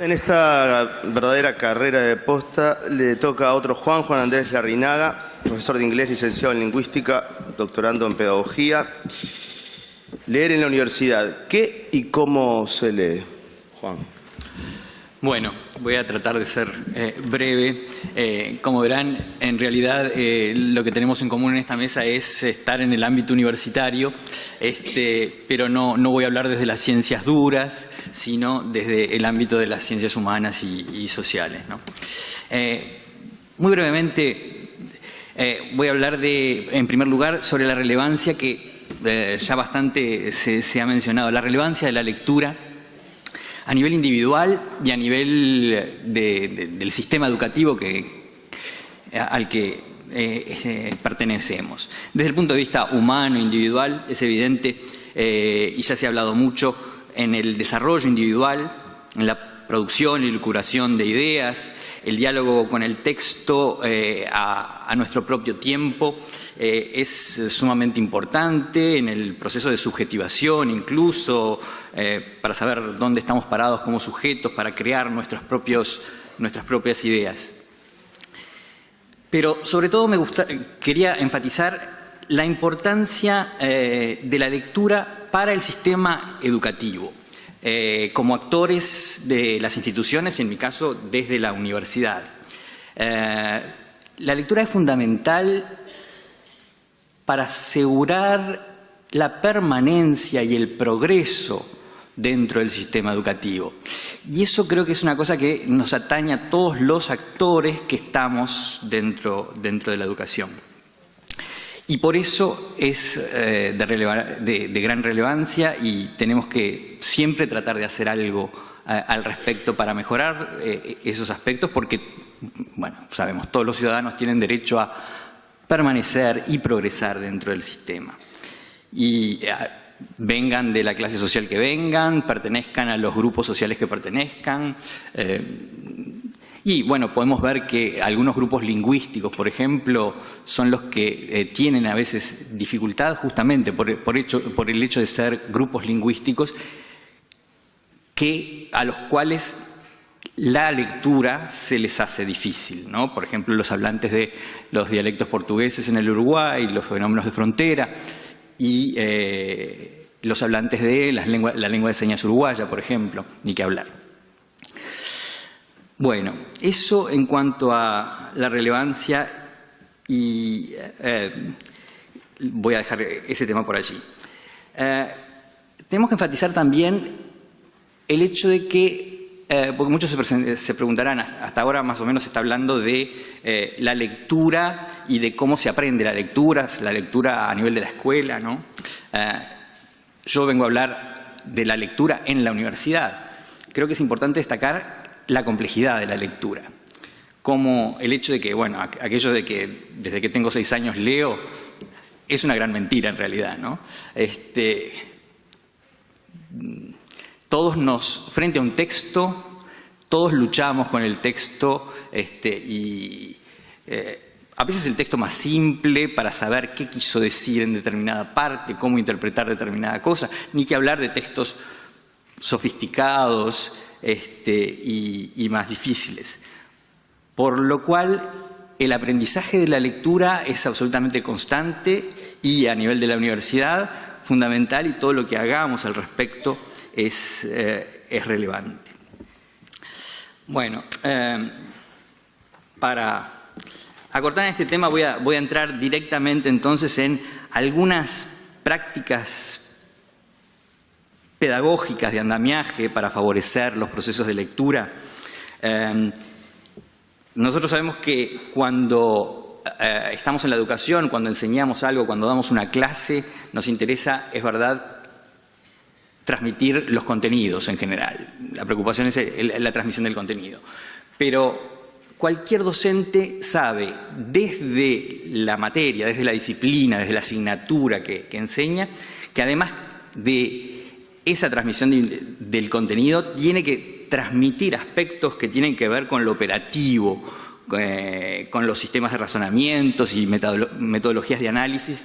En esta verdadera carrera de posta le toca a otro Juan Andrés Larrinaga, profesor de inglés, licenciado en lingüística, doctorando en pedagogía. Leer en la universidad, ¿qué y cómo se lee, Juan? Bueno, voy a tratar de ser breve. Como verán, en realidad lo que tenemos en común en esta mesa es estar en el ámbito universitario, pero no voy a hablar desde las ciencias duras, sino desde el ámbito de las ciencias humanas y sociales, ¿no? Muy brevemente voy a hablar en primer lugar, sobre la relevancia que ya bastante se ha mencionado, la relevancia de la lectura a nivel individual y a nivel del sistema educativo al que pertenecemos. Desde el punto de vista humano, individual, es evidente, y ya se ha hablado mucho, en el desarrollo individual, en la producción y elucubración de ideas, el diálogo con el texto a nuestro propio tiempo, es sumamente importante en el proceso de subjetivación, incluso para saber dónde estamos parados como sujetos, para crear nuestras propias ideas. Pero sobre todo quería enfatizar la importancia de la lectura para el sistema educativo, como actores de las instituciones, en mi caso desde la universidad. La lectura es fundamental para asegurar la permanencia y el progreso dentro del sistema educativo. Y eso creo que es una cosa que nos atañe a todos los actores que estamos dentro de la educación. Y por eso es de gran relevancia y tenemos que siempre tratar de hacer algo al respecto para mejorar esos aspectos, porque, bueno, sabemos, todos los ciudadanos tienen derecho a permanecer y progresar dentro del sistema. Y vengan de la clase social que vengan, pertenezcan a los grupos sociales que pertenezcan. Y bueno, podemos ver que algunos grupos lingüísticos, por ejemplo, son los que tienen a veces dificultad justamente por el hecho de ser grupos lingüísticos a los cuales la lectura se les hace difícil, ¿no? Por ejemplo, los hablantes de los dialectos portugueses en el Uruguay, los fenómenos de frontera, y los hablantes de la lengua de señas uruguaya, por ejemplo, ni que hablar. Bueno, eso en cuanto a la relevancia, y voy a dejar ese tema por allí. Tenemos que enfatizar también el hecho de que, porque muchos se preguntarán, hasta ahora más o menos se está hablando de la lectura y de cómo se aprende la lectura a nivel de la escuela, ¿no? Yo vengo a hablar de la lectura en la universidad. Creo que es importante destacar la complejidad de la lectura, como el hecho de que, bueno, aquello de que desde que tengo 6 años leo, es una gran mentira en realidad, ¿no? Todos frente a un texto, todos luchamos con el texto, a veces el texto más simple para saber qué quiso decir en determinada parte, cómo interpretar determinada cosa, ni que hablar de textos sofisticados y más difíciles. Por lo cual, el aprendizaje de la lectura es absolutamente constante y a nivel de la universidad fundamental, y todo lo que hagamos al respecto es relevante. Bueno, para acortar en este tema voy a entrar directamente entonces en algunas prácticas pedagógicas de andamiaje para favorecer los procesos de lectura. Nosotros sabemos que cuando estamos en la educación, cuando enseñamos algo, cuando damos una clase, nos interesa, es verdad, transmitir los contenidos en general. La preocupación es la transmisión del contenido. Pero cualquier docente sabe, desde la materia, desde la disciplina, desde la asignatura que enseña, que además de esa transmisión del contenido, tiene que transmitir aspectos que tienen que ver con lo operativo, con los sistemas de razonamientos y metodologías de análisis,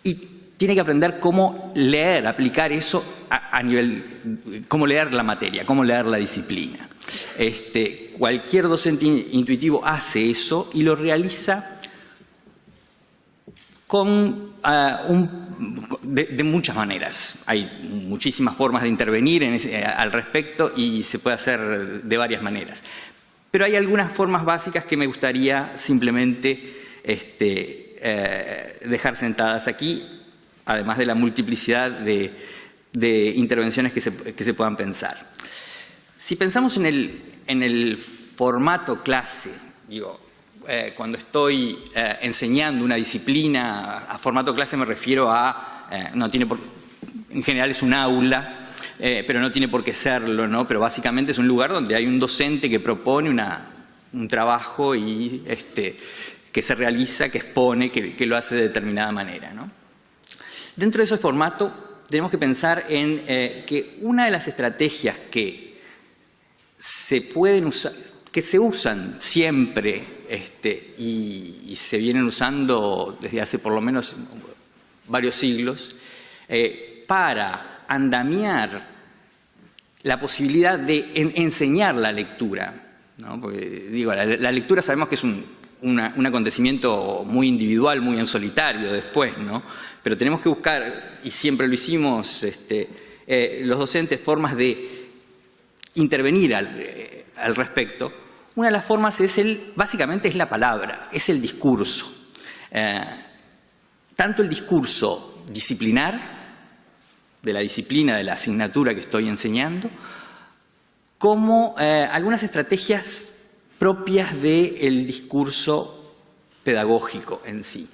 y tiene que aprender cómo leer, aplicar eso a nivel, cómo leer la materia, cómo leer la disciplina. Cualquier docente intuitivo hace eso y lo realiza de muchas maneras. Hay muchísimas formas de intervenir al respecto y se puede hacer de varias maneras. Pero hay algunas formas básicas que me gustaría simplemente dejar sentadas aquí, además de la multiplicidad de intervenciones que se puedan pensar. Si pensamos en el formato clase, cuando estoy enseñando una disciplina, a formato clase me refiero a, en general es un aula, pero no tiene por qué serlo, ¿no? Pero básicamente es un lugar donde hay un docente que propone un trabajo y que se realiza, que expone, que lo hace de determinada manera, ¿no? Dentro de ese formato tenemos que pensar en que una de las estrategias que se pueden usar, que se usan siempre y se vienen usando desde hace por lo menos varios siglos, para andamiar la posibilidad de enseñar la lectura, ¿no? Porque la lectura sabemos que es un acontecimiento muy individual, muy en solitario después, ¿no? Pero tenemos que buscar, y siempre lo hicimos los docentes, formas de intervenir al respecto. Una de las formas básicamente es la palabra, es el discurso. Tanto el discurso disciplinar, de la disciplina, de la asignatura que estoy enseñando, como algunas estrategias propias del discurso pedagógico en sí.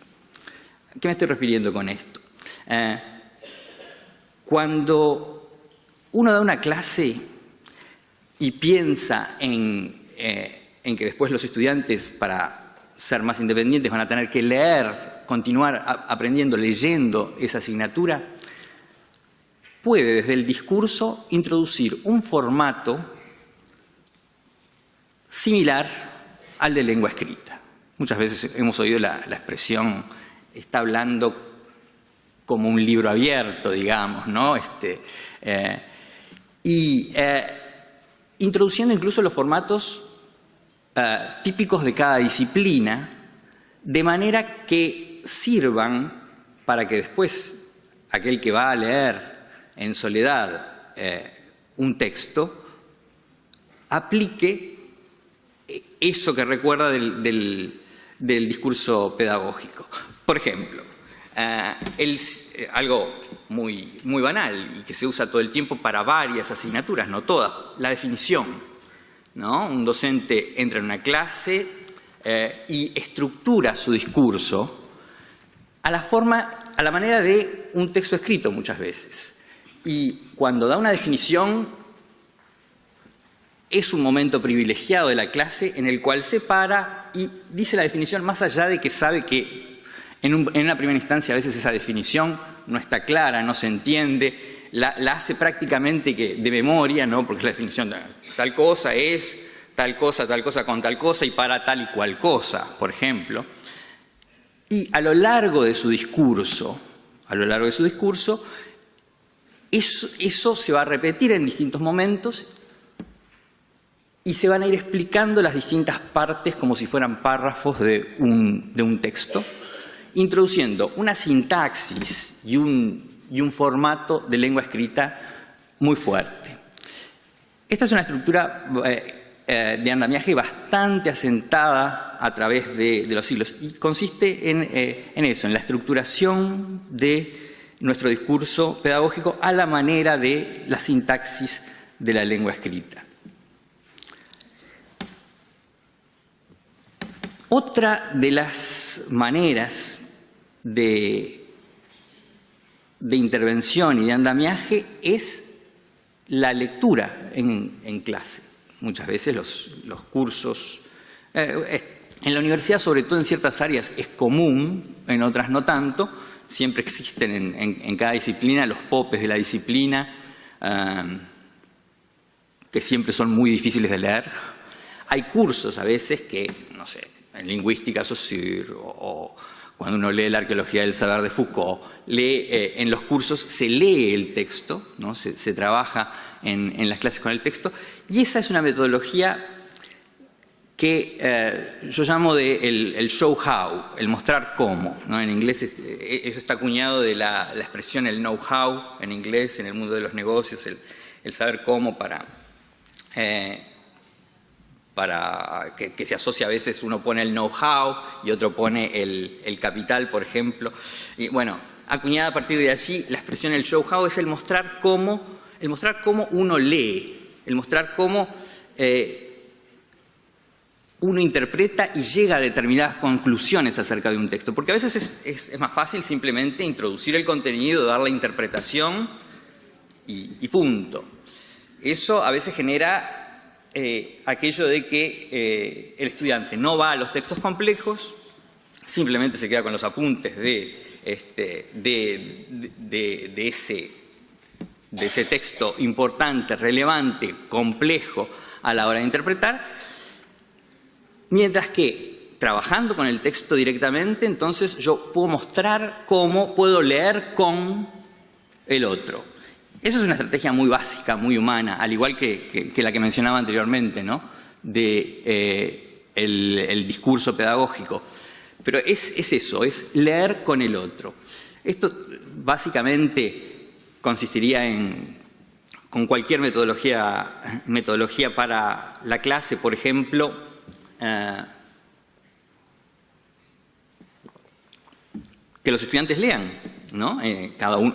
¿A qué me estoy refiriendo con esto? Cuando uno da una clase y piensa en que después los estudiantes, para ser más independientes, van a tener que leer, continuar aprendiendo, leyendo esa asignatura, puede desde el discurso introducir un formato similar al de lengua escrita. Muchas veces hemos oído la expresión, está hablando como un libro abierto, digamos, ¿no? Introduciendo incluso los formatos típicos de cada disciplina, de manera que sirvan para que después aquel que va a leer en soledad un texto aplique eso que recuerda del discurso pedagógico. Por ejemplo, algo muy banal y que se usa todo el tiempo para varias asignaturas, no todas, la definición, ¿no? Un docente entra en una clase y estructura su discurso a la manera de un texto escrito muchas veces. Y cuando da una definición, es un momento privilegiado de la clase en el cual se para y dice la definición, más allá de que sabe que en una primera instancia a veces esa definición no está clara, no se entiende, la hace prácticamente de memoria, ¿no? Porque la definición de tal cosa es tal cosa con tal cosa y para tal y cual cosa, por ejemplo. Y a lo largo de su discurso, eso se va a repetir en distintos momentos y se van a ir explicando las distintas partes como si fueran párrafos de un texto, introduciendo una sintaxis y un formato de lengua escrita muy fuerte. Esta es una estructura de andamiaje bastante asentada a través de los siglos y consiste en eso, en la estructuración de nuestro discurso pedagógico a la manera de la sintaxis de la lengua escrita. Otra de las maneras de intervención y de andamiaje es la lectura en clase. Muchas veces los cursos, en la universidad, sobre todo en ciertas áreas, es común, en otras no tanto. Siempre existen en cada disciplina los popes de la disciplina, que siempre son muy difíciles de leer. Hay cursos a veces que, no sé, en lingüística, Saussure o cuando uno lee la arqueología del saber de Foucault, en los cursos se lee el texto, ¿no? Se trabaja en las clases con el texto, y esa es una metodología que yo llamo el show how, el mostrar cómo, ¿no? En inglés eso está acuñado de la expresión el know-how, en inglés, en el mundo de los negocios, el saber cómo para que se asocia a veces, uno pone el know-how y otro pone el capital, por ejemplo. Y bueno, acuñada a partir de allí, la expresión el show how es el mostrar cómo uno lee, el mostrar cómo uno interpreta y llega a determinadas conclusiones acerca de un texto. Porque a veces es más fácil simplemente introducir el contenido, dar la interpretación y punto. Eso a veces genera aquello de que el estudiante no va a los textos complejos, simplemente se queda con los apuntes de ese texto importante, relevante, complejo a la hora de interpretar. Mientras que, trabajando con el texto directamente, entonces yo puedo mostrar cómo puedo leer con el otro. Eso es una estrategia muy básica, muy humana, al igual que la que mencionaba anteriormente, ¿no? El discurso pedagógico. Pero es eso, es leer con el otro. Esto básicamente consistiría con cualquier metodología para la clase, por ejemplo, que los estudiantes lean, ¿no? Cada uno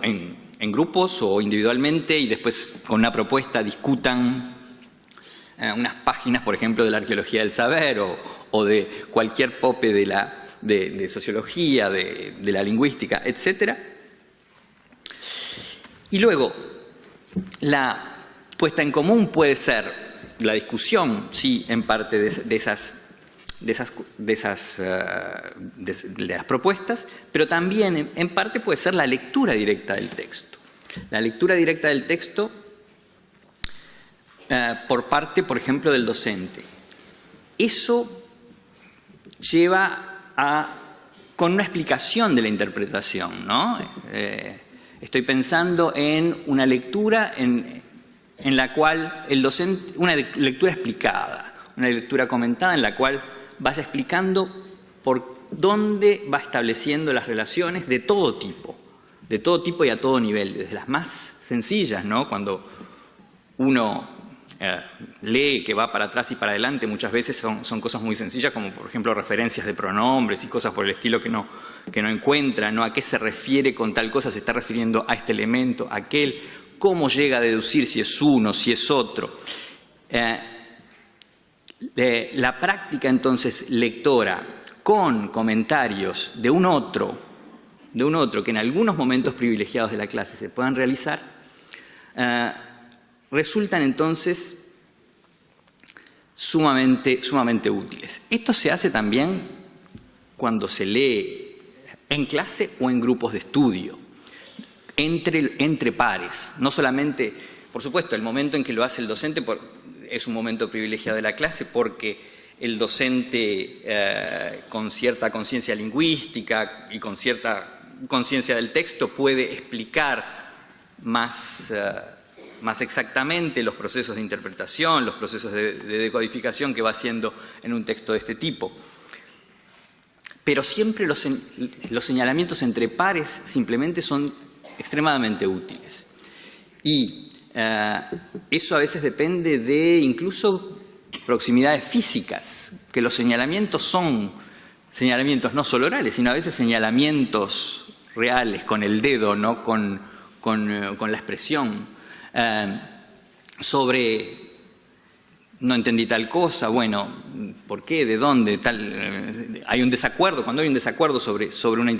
en grupos o individualmente, y después con una propuesta discutan unas páginas, por ejemplo, de la arqueología del saber o de cualquier pope de sociología, de la lingüística, etc. Y luego, la puesta en común puede ser la discusión, sí, en parte de las propuestas, pero también en parte puede ser la lectura directa del texto. La lectura directa del texto por parte, por ejemplo, del docente. Eso lleva con una explicación de la interpretación, ¿no? Estoy pensando en una lectura en la cual el docente, una lectura explicada, una lectura comentada en la cual vaya explicando por dónde va estableciendo las relaciones de todo tipo y a todo nivel, desde las más sencillas, ¿no? Cuando uno lee que va para atrás y para adelante, muchas veces son cosas muy sencillas, como por ejemplo referencias de pronombres y cosas por el estilo que no encuentra, ¿no? ¿A qué se refiere con tal cosa? ¿Se está refiriendo a este elemento, a aquel? ¿Cómo llega a deducir si es uno, si es otro? La práctica entonces lectora con comentarios de un otro que en algunos momentos privilegiados de la clase se puedan realizar, resultan entonces sumamente útiles. Esto se hace también cuando se lee en clase o en grupos de estudio, entre pares. No solamente, por supuesto, el momento en que lo hace el docente es un momento privilegiado de la clase porque el docente con cierta conciencia lingüística y con cierta conciencia del texto puede explicar más exactamente los procesos de interpretación, los procesos de decodificación que va haciendo en un texto de este tipo. Pero siempre los señalamientos entre pares simplemente son extremadamente útiles. Y eso a veces depende de incluso proximidades físicas, que los señalamientos son señalamientos no solo orales, sino a veces señalamientos reales, con el dedo, ¿no? con la expresión, sobre no entendí tal cosa, bueno, ¿por qué? ¿De dónde? Hay un desacuerdo. Cuando hay un desacuerdo sobre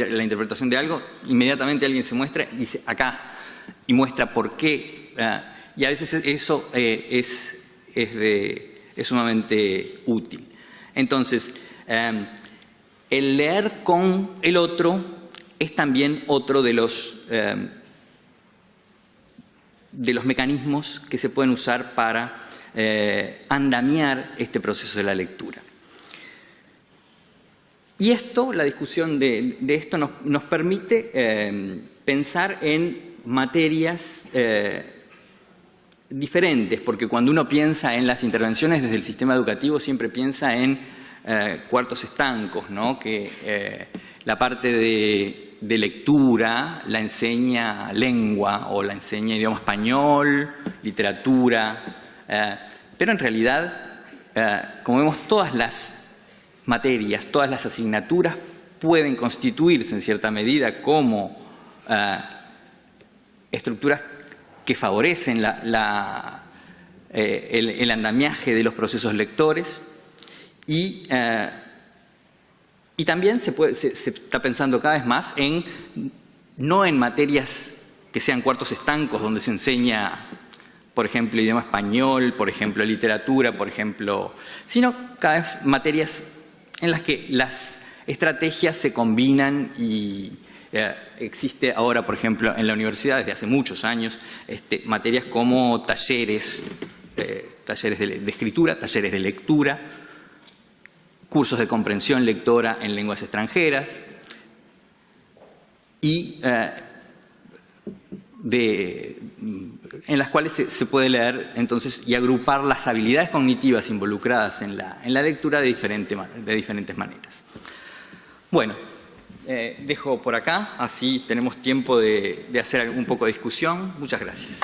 la interpretación de algo, inmediatamente alguien se muestra y dice acá, y muestra por qué. Y a veces eso es sumamente útil. Entonces, el leer con el otro es también otro de los mecanismos que se pueden usar para andamiar este proceso de la lectura. Y esto, la discusión de esto nos permite pensar en materias diferentes, porque cuando uno piensa en las intervenciones desde el sistema educativo siempre piensa en cuartos estancos, ¿no? Que la parte de lectura la enseña lengua o la enseña idioma español, literatura, pero en realidad, como vemos, todas las materias, todas las asignaturas pueden constituirse en cierta medida como estructuras que favorecen el andamiaje de los procesos lectores y también se está pensando cada vez más no en materias que sean cuartos estancos donde se enseña, por ejemplo, idioma español, por ejemplo, literatura, por ejemplo, sino cada vez materias en las que las estrategias se combinan y existe ahora, por ejemplo, en la universidad desde hace muchos años, materias como talleres de escritura, talleres de lectura, cursos de comprensión lectora en lenguas extranjeras y en las cuales se puede leer entonces y agrupar las habilidades cognitivas involucradas en la lectura de diferentes maneras. Bueno, dejo por acá, así tenemos tiempo de hacer un poco de discusión. Muchas gracias.